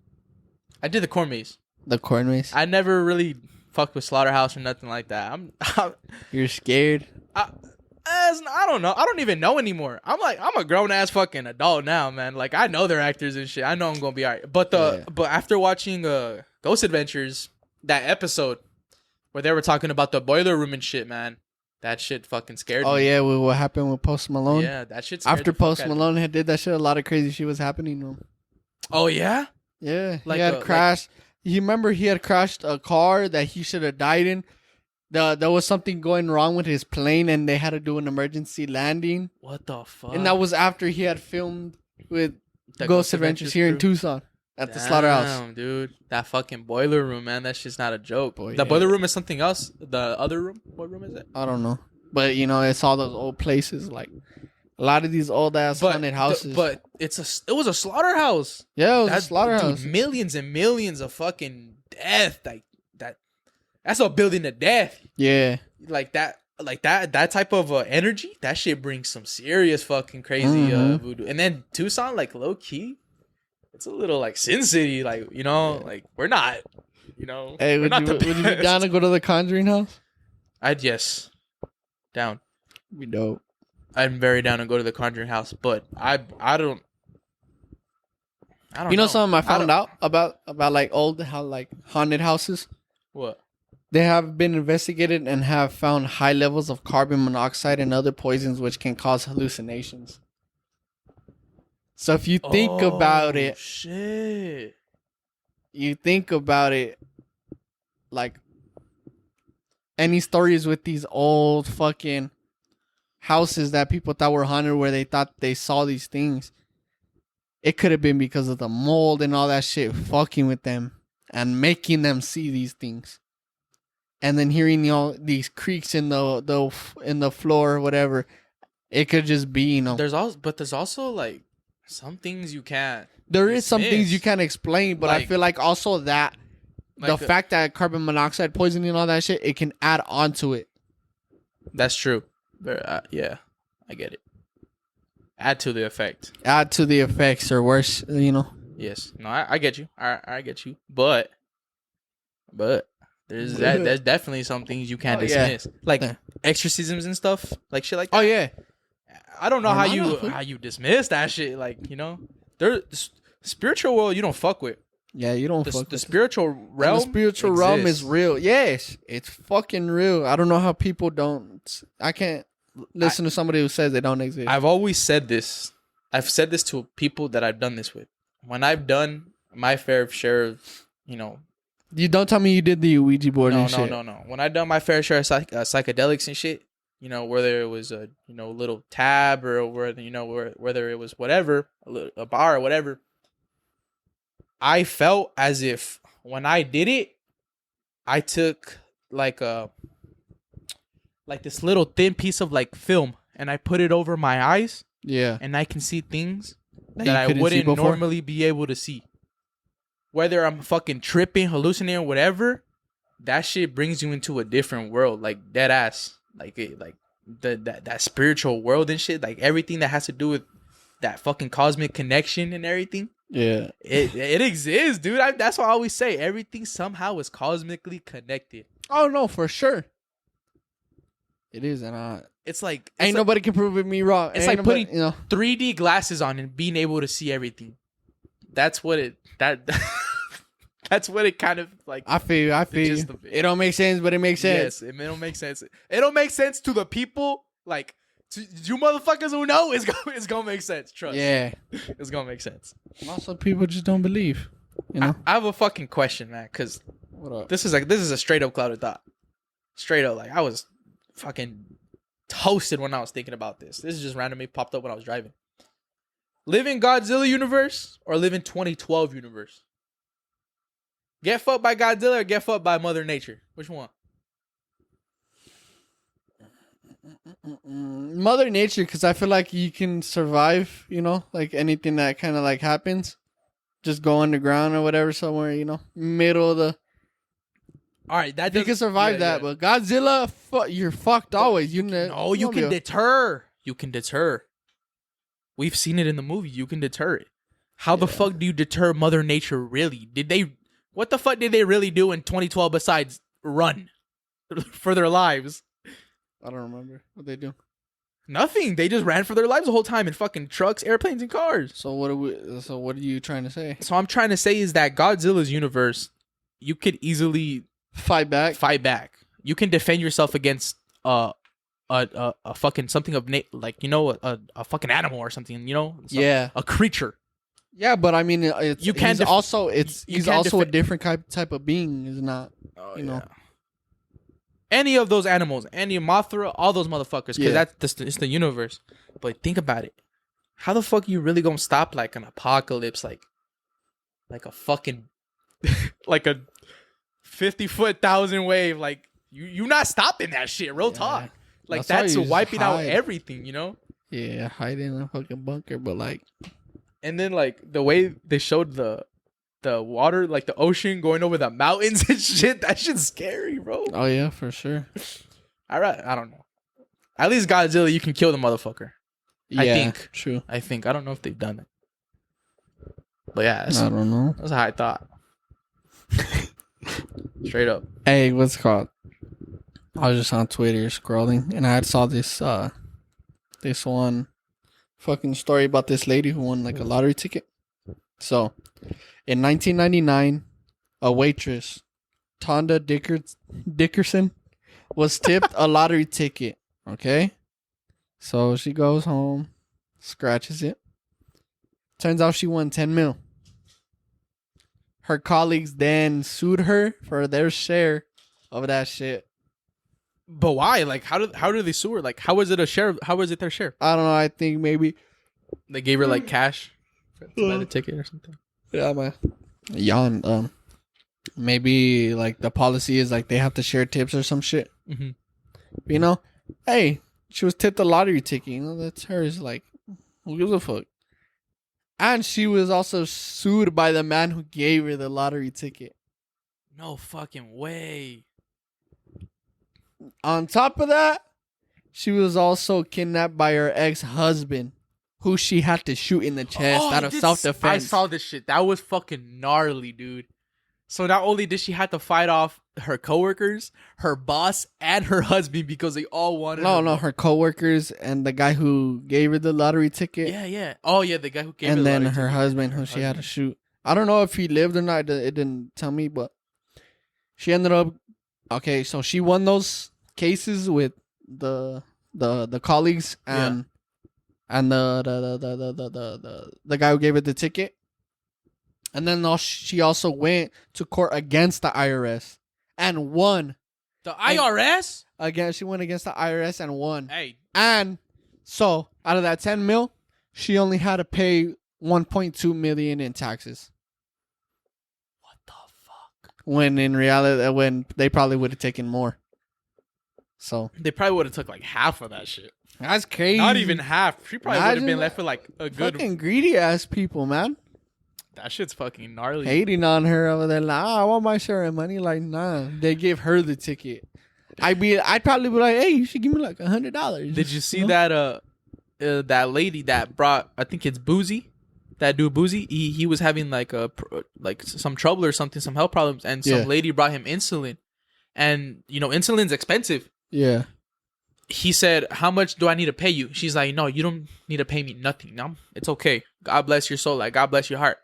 I did the corn maze. The corn maze? I never really fucked with slaughterhouse or nothing like that. You're scared? I don't know. I don't even know anymore. I'm a grown ass fucking adult now, man. Like I know they're actors and shit. I know I'm gonna be alright. But after watching Ghost Adventures, that episode where they were talking about the boiler room and shit, man. That shit fucking scared me. Oh, yeah, what happened with Post Malone? Yeah, that shit scared After Post Malone had did that shit, a lot of crazy shit was happening to him. Oh, yeah? Yeah, he had crashed. You remember he had crashed a car that he should have died in? There was something going wrong with his plane, and they had to do an emergency landing. What the fuck? And that was after he had filmed with Ghost Adventures here in Tucson. At the slaughterhouse. Damn, dude. That fucking boiler room, man. That shit's not a joke. The boiler room is something else? The other room? What room is it? I don't know. But, it's all those old places. Like, a lot of these old-ass haunted houses. But it was a slaughterhouse. Yeah, it was a slaughterhouse. Dude, millions and millions of fucking death. Like, that's a building of death. Yeah. Like that type of energy, that shit brings some serious fucking crazy voodoo. And then Tucson, like, low-key, it's a little like Sin City, like, like we're not, Hey, would you be down to go to the Conjuring house? Yes, down. We dope. I'm very down to go to the Conjuring house, but I don't. You know something I found out about like haunted houses? What? They have been investigated and have found high levels of carbon monoxide and other poisons which can cause hallucinations. So if you think about it, shit. you think about it, like any stories with these old fucking houses that people thought were haunted, where they thought they saw these things. It could have been because of the mold and all that shit fucking with them and making them see these things. And then hearing these creaks in the floor or whatever. It could just be, There's also like some things you can't. There is some things you can't explain, but I feel like also that the fact that carbon monoxide poisoning and all that shit, it can add on to it. That's true. Yeah, I get it. Add to the effect. Add to the effects, or worse, Yes. No, I get you. I get you. But there's definitely some things you can't dismiss, like exorcisms and stuff, like shit like that. Oh yeah. I don't know how you dismiss that shit. Like, there's spiritual world you don't fuck with. Yeah, you don't fuck with the spiritual realm. And the spiritual realm is real. Yes, it's fucking real. I don't know how people don't. I can't listen to somebody who says they don't exist. I've always said this. I've said this to people that I've done this with. When I've done my fair share of, You don't tell me you did the Ouija board and shit. No. When I've done my fair share of psychedelics and shit, whether it was a little tab or whether it was whatever, a bar or whatever, I felt as if when I did it, I took like this little thin piece of like film and I put it over my eyes. Yeah. And I can see things that I wouldn't normally be able to see. Whether I'm fucking tripping, hallucinating, whatever, that shit brings you into a different world, like dead ass, like that spiritual world and shit, like everything that has to do with that fucking cosmic connection and everything. Yeah, it exists, dude. That's what I always say. Everything somehow is cosmically connected. Oh no, for sure. It is, and it's like ain't nobody can prove me wrong. It's like putting 3D glasses on and being able to see everything. That's what it that's what it kind of like. I feel you. It don't make sense, but it makes sense. Yes, it don't make sense. It don't make sense to the people, like to you motherfuckers who know. It's gonna make sense. Trust. Yeah, it's gonna make sense. Also, people just don't believe. I have a fucking question, man. Because this is a straight up clouded thought. Straight up, like I was fucking toasted when I was thinking about this. This is just randomly popped up when I was driving. Live in Godzilla universe or live in 2012 universe? Get fucked by Godzilla or get fucked by Mother Nature? Which one? Mother Nature, because I feel like you can survive, like anything that kind of like happens. Just go underground or whatever somewhere, middle of the... All right, that you can survive that, but Godzilla, you're fucked always. You can deter. You can deter. We've seen it in the movie. You can deter it. How the fuck do you deter Mother Nature really? What the fuck did they really do in 2012 besides run for their lives? I don't remember what they do. Nothing. They just ran for their lives the whole time in fucking trucks, airplanes, and cars. So what are you trying to say? So I'm trying to say is that Godzilla's universe, you could easily fight back. You can defend yourself against a fucking something of a fucking animal or something, a creature. Yeah, but I mean, he's also a different type of being, is not any of those animals, any Mothra, all those motherfuckers, because it's the universe. But think about it, how the fuck are you really gonna stop like an apocalypse, like a fucking like a 50-foot thousand wave, like you not stopping that shit, real talk. Like that's wiping out everything, Yeah, hide in a fucking bunker, but like, and then like the way they showed the water, like the ocean going over the mountains and shit, that shit's scary, bro. Oh yeah, for sure. I don't know. At least Godzilla, you can kill the motherfucker. Yeah, I think. True. I don't know if they've done it. But yeah, I don't know. That's how I thought. Straight up. Hey, what's it called? I was just on Twitter scrolling, and I saw this one fucking story about this lady who won like a lottery ticket. So, in 1999, a waitress, Tonda Dickerson, was tipped a lottery ticket. Okay, so she goes home, scratches it. Turns out she won 10 mil. her colleagues then sued her for their share of that shit. But why? Like, how do they sue her? Like, how was it a share? How was it their share? I don't know. I think maybe they gave her like cash to buy the ticket or something. Yeah, man. Yeah, maybe like the policy is like they have to share tips or some shit. Mm-hmm. You know, hey, she was tipped a lottery ticket. You know, that's hers. Like, who gives a fuck? And she was also sued by the man who gave her the lottery ticket. No fucking way. On top of that, she was also kidnapped by her ex-husband, who she had to shoot in the chest out of self-defense. I saw this shit. That was fucking gnarly, dude. So not only did she have to fight off her coworkers, her boss, and her husband because they all wanted her coworkers and the guy who gave her the lottery ticket. Yeah. Oh, yeah, the guy who gave her the lottery ticket. And then her husband, who she had to shoot. I don't know if he lived or not. It didn't tell me, but she ended up... Okay, so she won those cases with the colleagues and the guy who gave her the ticket. And then she also went to court against the IRS and won. The IRS? Again, she went against the IRS and won. Hey. And so out of that 10 mil, she only had to pay 1.2 million in taxes. What the fuck? When in reality, when they probably would have taken more. So they probably would have took like half of that shit. That's crazy. Not even half. She probably would have been left with like a good. Fucking greedy ass people, man. That shit's fucking gnarly. Hating on her over there. Like, I want my share of money. Like, nah. They gave her the ticket. I'd probably be like, hey, you should give me like $100. Did you see that that lady that brought, I think it's Boozy, that dude Boozy, he was having like some trouble or something, some health problems, and some lady brought him insulin. And you know, insulin's expensive. Yeah. He said, how much do I need to pay you? She's like, no, you don't need to pay me nothing. No, it's okay. God bless your soul. Like, God bless your heart.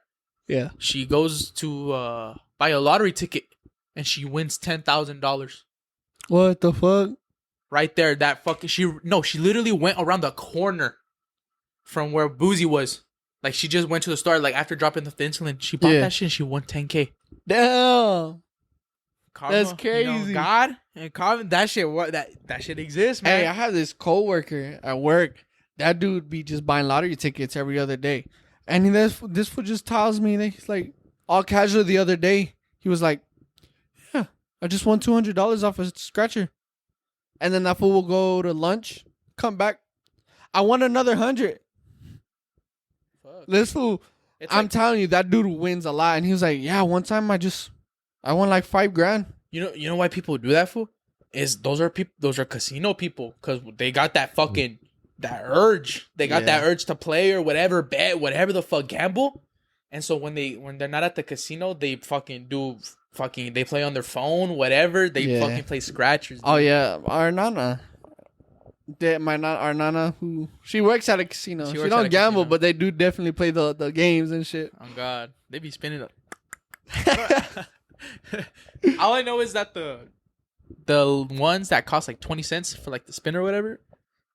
Yeah. She goes to buy a lottery ticket and she wins $10,000. What the fuck? Right there, that fucking she literally went around the corner from where Boozy was. Like, she just went to the store, like, after dropping the insulin. She bought that shit and she won $10K. Damn. Karma, that's crazy. You know, God and karma, that shit exists, man. Hey, I have this coworker at work. That dude be just buying lottery tickets every other day. And this fool just tells me that he's like, all casual the other day. He was like, yeah, I just won $200 off a scratcher. And then that fool will go to lunch, come back. I won another 100. Fuck. This fool, I'm telling you, that dude wins a lot. And he was like, yeah, one time I won like $5,000. You know why people do that, fool? Those are casino people, because they got that fucking that urge. They got that urge to play or whatever, bet, whatever the fuck, gamble. And so when they're not at the casino, they they play on their phone, whatever. They fucking play scratchers. Dude. Oh yeah, our nana. Our nana, who she works at a casino. She don't gamble, but they do definitely play the games and shit. Oh God, they be spinning up. All I know is that the ones that cost like 20 cents for like the spin or whatever,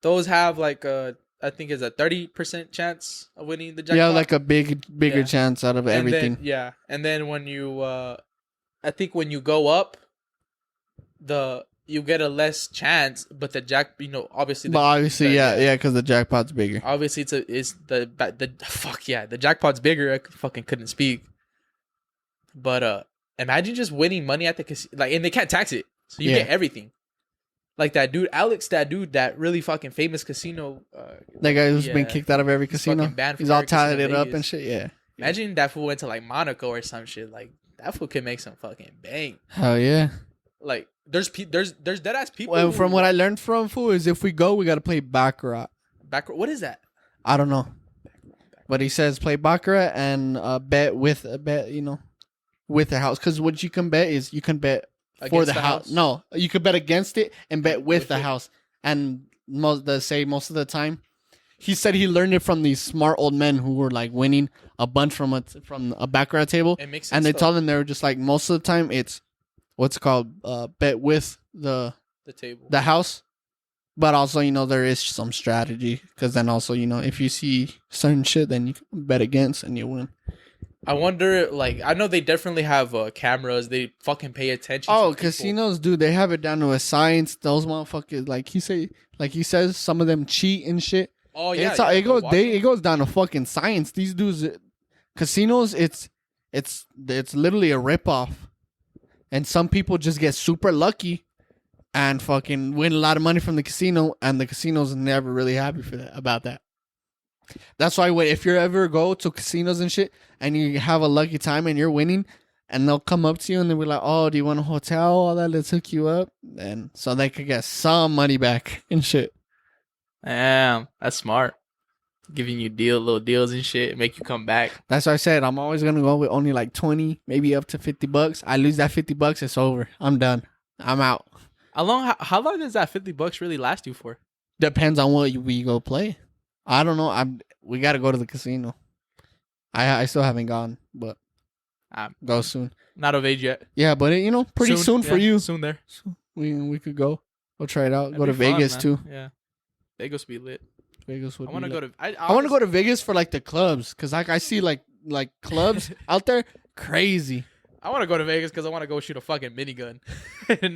those have like I think it's a 30% chance of winning the jackpot. Yeah, like a bigger chance out of everything. And then when you I think when you go up, you get a less chance, but the obviously. Because the jackpot's bigger. Obviously, the jackpot's bigger. I fucking couldn't speak. But imagine just winning money at the casino, like, and they can't tax it, so you get everything. Like that dude, Alex, that really fucking famous casino. That guy who's been kicked out of every casino. He's all tatted up and shit. Yeah. Imagine that fool went to like Monaco or some shit. Like that fool could make some fucking bang. Hell yeah. Like there's dead ass people. Well, from what I learned from fool is if we go, we got to play baccarat. Baccarat. What is that? I don't know. But he says play baccarat and bet with the house, because what you can bet is you can bet for the house. No, you could bet against it and bet with the house. And most of the time, he said he learned it from these smart old men who were like winning a bunch from a baccarat table. It makes sense, and they told them they were just like, most of the time it's what's called bet with the table, the house. But also, there is some strategy, because then also, if you see certain shit, then you can bet against and you win. I wonder, like, I know they definitely have cameras. They fucking pay attention. Oh, casinos, dude, they have it down to a science. Those motherfuckers, like he says, some of them cheat and shit. Oh yeah, it goes down to fucking science. These dudes, casinos, it's literally a ripoff, and some people just get super lucky and fucking win a lot of money from the casino, and the casino's never really happy about that. That's why if you ever go to casinos and shit and you have a lucky time and you're winning and they'll come up to you and they'll be like, oh, do you want a hotel? All that, let's hook you up. And so they could get some money back and shit. Damn, that's smart. Giving you little deals and shit, make you come back. That's why I said I'm always going to go with only like 20, maybe up to $50. I lose that $50, it's over. I'm done. I'm out. How long does that $50 really last you for? Depends on what we go play. I don't know. We got to go to the casino. I still haven't gone, but go soon. Not of age yet. Yeah, but pretty soon for you. Soon there. So we could go. We'll try it out. That'd go to Vegas fun, too. Yeah, Vegas would be lit. Vegas would. I want to go to. I want to go to Vegas for like the clubs, cause like I see like clubs out there crazy. I want to go to Vegas because I want to go shoot a fucking minigun.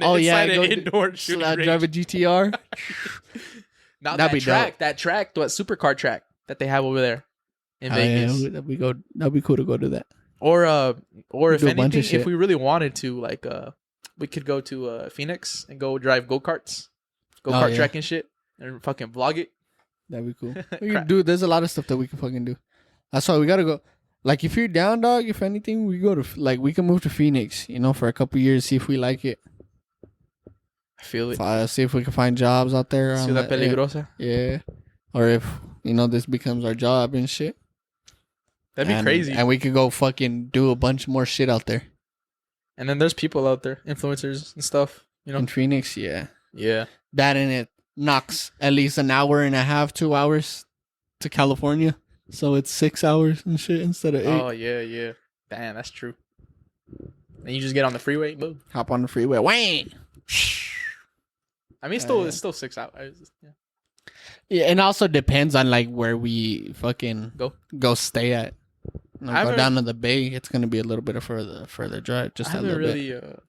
Oh yeah, an indoor shooting range. Drive a GTR. Now that track, that supercar track that they have over there in Vegas. Yeah, that'd be cool to go to that. Or if anything, if we really wanted to, like, we could go to Phoenix and go drive go-karts, track and shit, and fucking vlog it. That'd be cool. Dude, there's a lot of stuff that we can fucking do. That's why we gotta go. Like, if you're down, dog, if anything, we can move to Phoenix, for a couple years, see if we like it. I feel it. See if we can find jobs out there. Ciudad Peligrosa. Yeah. Or if, this becomes our job and shit. That'd be crazy. And we could go fucking do a bunch more shit out there. And then there's people out there, influencers and stuff, In Phoenix, yeah. Yeah. That and it knocks at least an hour and a half, 2 hours to California. So it's 6 hours and shit instead of 8. Oh, yeah. Damn, that's true. And you just get on the freeway, boom. Hop on the freeway. Whang! I mean, it's still 6 hours. Yeah. Yeah, and also depends on like where we fucking go stay at. Go down to the bay. It's gonna be a little bit of further drive. Just a little bit.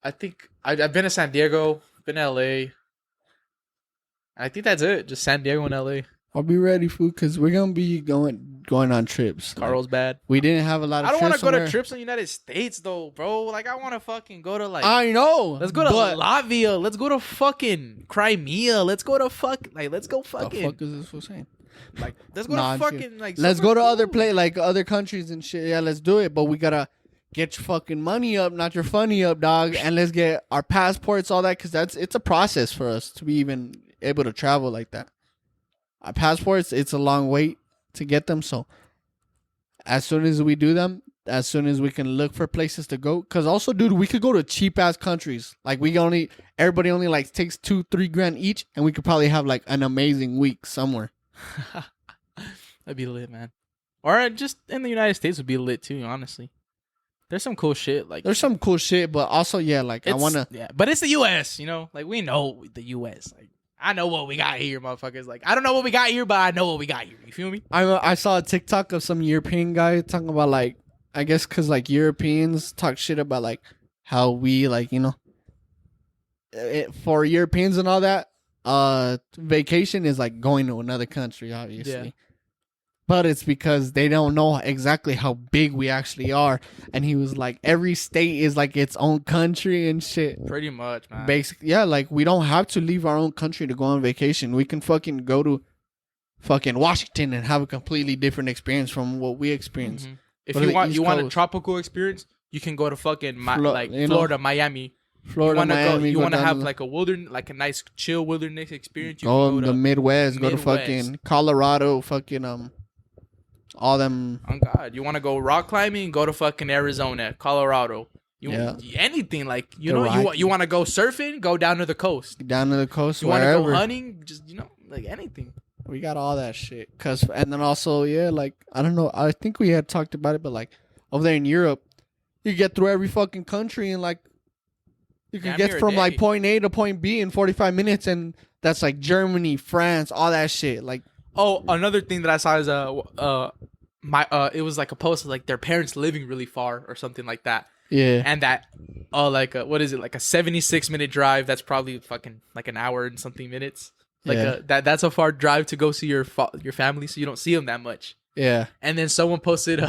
I think I've been to San Diego, been to LA. I think that's it. Just San Diego and LA. I'll be ready, fool, because we're gonna be going on trips. Carlsbad. We didn't have a lot of. I don't want to go to trips in the United States though, bro. Like, I want to fucking go to like. I know. Let's go to Latvia. Let's go to fucking Crimea. Let's go fucking. The fuck is this for saying? Like, let's go to fucking like. Let's go to other countries and shit. Yeah, let's do it. But we gotta get your fucking money up, not your funny up, dog. And let's get our passports, all that, because it's a process for us to be even able to travel like that. Our passports, it's a long wait to get them. So as soon as we do them, as soon as we can look for places to go. Because also, dude, we could go to cheap ass countries. Like, everybody only like takes $2-3 grand each. And we could probably have like an amazing week somewhere. That'd be lit, man. Or just in the United States would be lit too, honestly. There's some cool shit. There's some cool shit, but also, yeah, like I want to. Yeah, but it's the U.S., Like, we know the U.S. Like, I know what we got here, motherfuckers. Like, I don't know what we got here, but I know what we got here. You feel me? I saw a TikTok of some European guy talking about, like, I guess because, like, Europeans talk shit about, like, how we, like, for Europeans and all that, vacation is, like, going to another country, obviously. Yeah. But it's because they don't know exactly how big we actually are. And he was like, every state is like its own country and shit. Pretty much, man. Basically, yeah, like we don't have to leave our own country to go on vacation. We can fucking go to fucking Washington and have a completely different experience from what we experience. Mm-hmm. If you want a tropical experience, you can go to fucking Florida, Miami. You want to have like a nice chill wilderness experience. You go to the Midwest. Go to fucking Colorado. Fucking all them. Oh God, you want to go rock climbing? Go to fucking Arizona, Colorado. Anything like you want to go surfing? Go down to the coast. Down to the coast. You want to go hunting? Just like anything. We got all that shit. And then also, yeah, like I don't know. I think we had talked about it, but like over there in Europe, you get through every fucking country and like you can get from like point A to point B in 45 minutes, and that's like Germany, France, all that shit. Like. Oh, another thing that I saw is it was like a post of like their parents living really far or something like that. Yeah. And that what is it, like a 76-minute drive that's probably fucking like an hour and something minutes. Like that's a far drive to go see your family, so you don't see them that much. Yeah. And then someone posted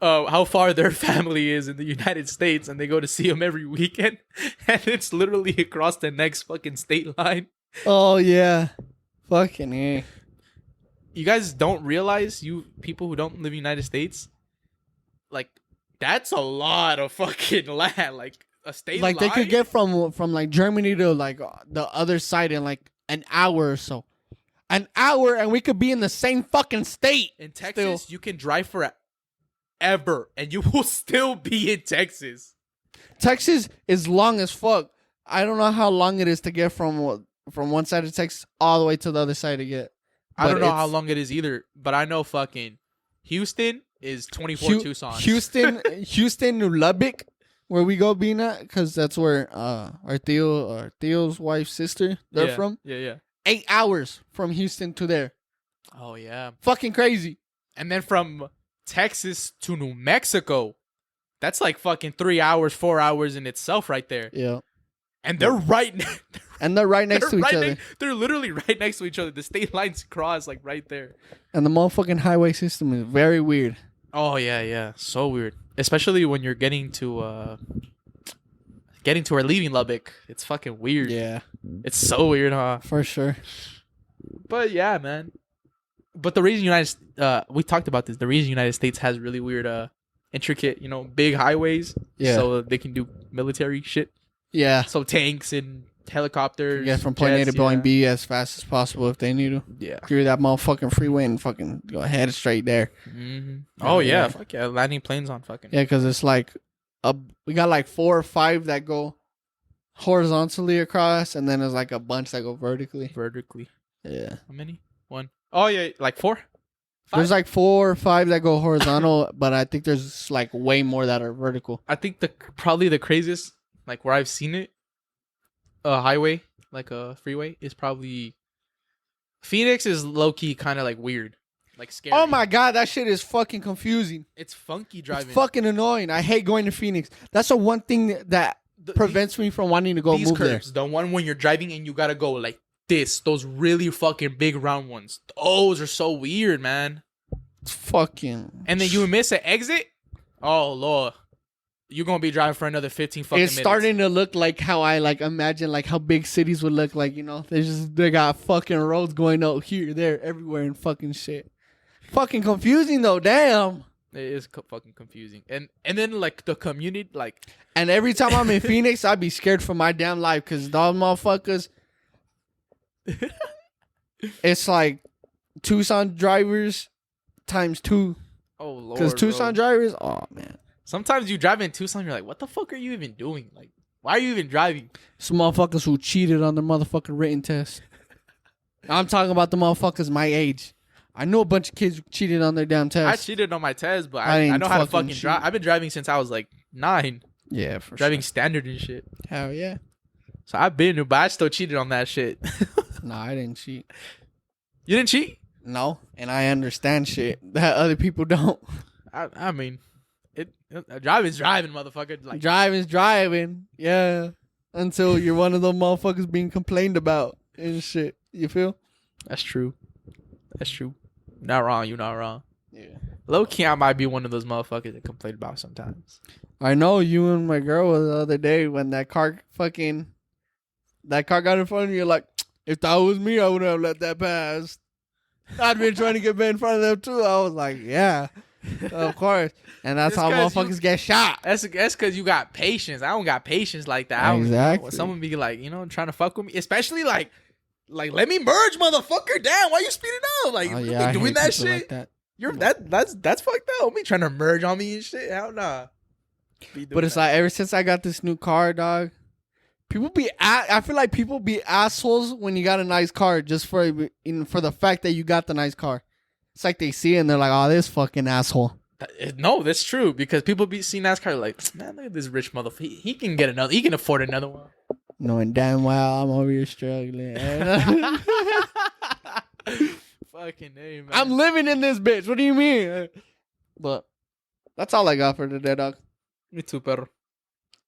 how far their family is in the United States, and they go to see them every weekend, and it's literally across the next fucking state line. Oh yeah, fucking yeah. You guys don't realize, you people who don't live in the United States, like that's a lot of fucking land, like a state. Like line? they could get from like Germany to like the other side in like an hour or so. An hour, and we could be in the same fucking state. In Texas, you can drive forever, and you will still be in Texas. Texas is long as fuck. I don't know how long it is to get from one side of Texas all the way to the other side to get. I don't know how long it is either, but I know fucking Houston is 24 Tucson. Houston to Lubbock, where we go being at, because that's where our Theo's wife's sister, they're from. Yeah. 8 hours from Houston to there. Oh, yeah. Fucking crazy. And then from Texas to New Mexico, that's like fucking 3 hours, 4 hours in itself right there. Yeah. And they're right next to each other. They're literally right next to each other. The state lines cross like right there. And the motherfucking highway system is very weird. Oh, yeah. So weird. Especially when you're getting to or leaving Lubbock. It's fucking weird. Yeah. It's so weird, huh? For sure. But yeah, man. But the reason we talked about this. The reason United States has really weird, intricate, big highways. Yeah. So they can do military shit. Yeah. So tanks and helicopters. Get from point A to point B as fast as possible if they need to. Yeah. Clear that motherfucking freeway and fucking go ahead straight there. Mm-hmm. Oh yeah. Fuck yeah. Landing planes on fucking. Yeah, because it's like we got like 4 or 5 that go horizontally across, and then there's like a bunch that go vertically. Yeah. How many? 1. Oh yeah, like 4. 5? There's like 4 or 5 that go horizontal, but I think there's like way more that are vertical. I think probably the craziest, like where I've seen it, a highway, like a freeway, is probably Phoenix. Is low key kind of like weird, like scary. Oh my god, that shit is fucking confusing. It's funky driving. It's fucking annoying. I hate going to Phoenix. That's the one thing that prevents me from wanting to go these move curves, there. The one when you're driving and you gotta go like this. Those really fucking big round ones. Those are so weird, man. It's fucking. And then you miss an exit. Oh lord, you're gonna be driving for another 15 fucking minutes. It's starting to look like how I like imagine like how big cities would look like. They got fucking roads going out here, there, everywhere, and fucking shit. Fucking confusing though. Damn. It is fucking confusing. And then like the community, like. And every time I'm in Phoenix, I'd be scared for my damn life because those motherfuckers. It's like Tucson drivers times 2. Oh lord. Because Tucson drivers, oh man. Sometimes you drive in Tucson, you're like, what the fuck are you even doing? Like, why are you even driving? Some motherfuckers who cheated on their motherfucking written test. I'm talking about the motherfuckers my age. I know a bunch of kids who cheated on their damn test. I cheated on my test, but I know how to fucking drive. I've been driving since I was like 9. Yeah, for driving standard and shit. Hell yeah. So I've been, but I still cheated on that shit. No, I didn't cheat. You didn't cheat? No, and I understand shit that other people don't. I mean, driving's driving, motherfucker. Like, driving's driving, yeah. Until you're one of those motherfuckers being complained about and shit. You feel? That's true. Not wrong. You're not wrong. Yeah. Low key, I might be one of those motherfuckers that complain about sometimes. I know you and my girl the other day when that car got in front of you. You're like, if that was me, I wouldn't have let that pass. I'd been trying to get in front of them too. I was like, yeah, of course. And that's how motherfuckers get shot. That's because you got patience. I don't got patience like that. Exactly. Someone be like, trying to fuck with me, especially like let me merge, motherfucker. Damn, why you speeding up? Like, you doing that shit? Like that. You're that's fucked up. Me trying to merge on me and shit. Hell nah. But it's like ever since I got this new car, dog. I feel like people be assholes when you got a nice car just for the fact that you got the nice car. It's like they see it and they're like, oh, this fucking asshole. No, that's true because people be seeing NASCAR like, man, look at this rich motherfucker. He can get another. He can afford another one. Knowing damn well I'm over here struggling. Fuck Fucking name, man. I'm living in this bitch. What do you mean? But that's all I got for today, dog. Me too, perro.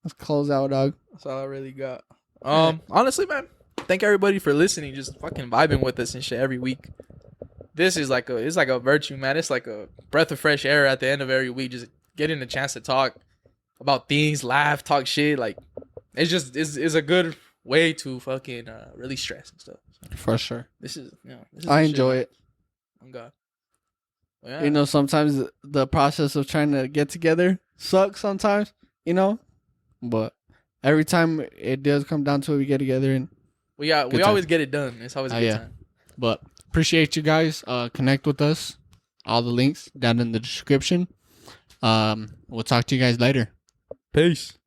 Let's close out, dog. That's all I really got. Honestly, man, thank everybody for listening, just fucking vibing with us and shit every week. This is like a virtue, man. It's like a breath of fresh air at the end of every week. Just getting a chance to talk about things, laugh, talk shit. Like it's a good way to fucking release stress and stuff. For sure. This is I enjoy it. Oh God. Well, yeah. You know, sometimes the process of trying to get together sucks sometimes, you know? But every time it does come down to it, we get together and we always get it done. It's always a good time. But appreciate you guys. Connect with us. All the links down in the description. We'll talk to you guys later. Peace.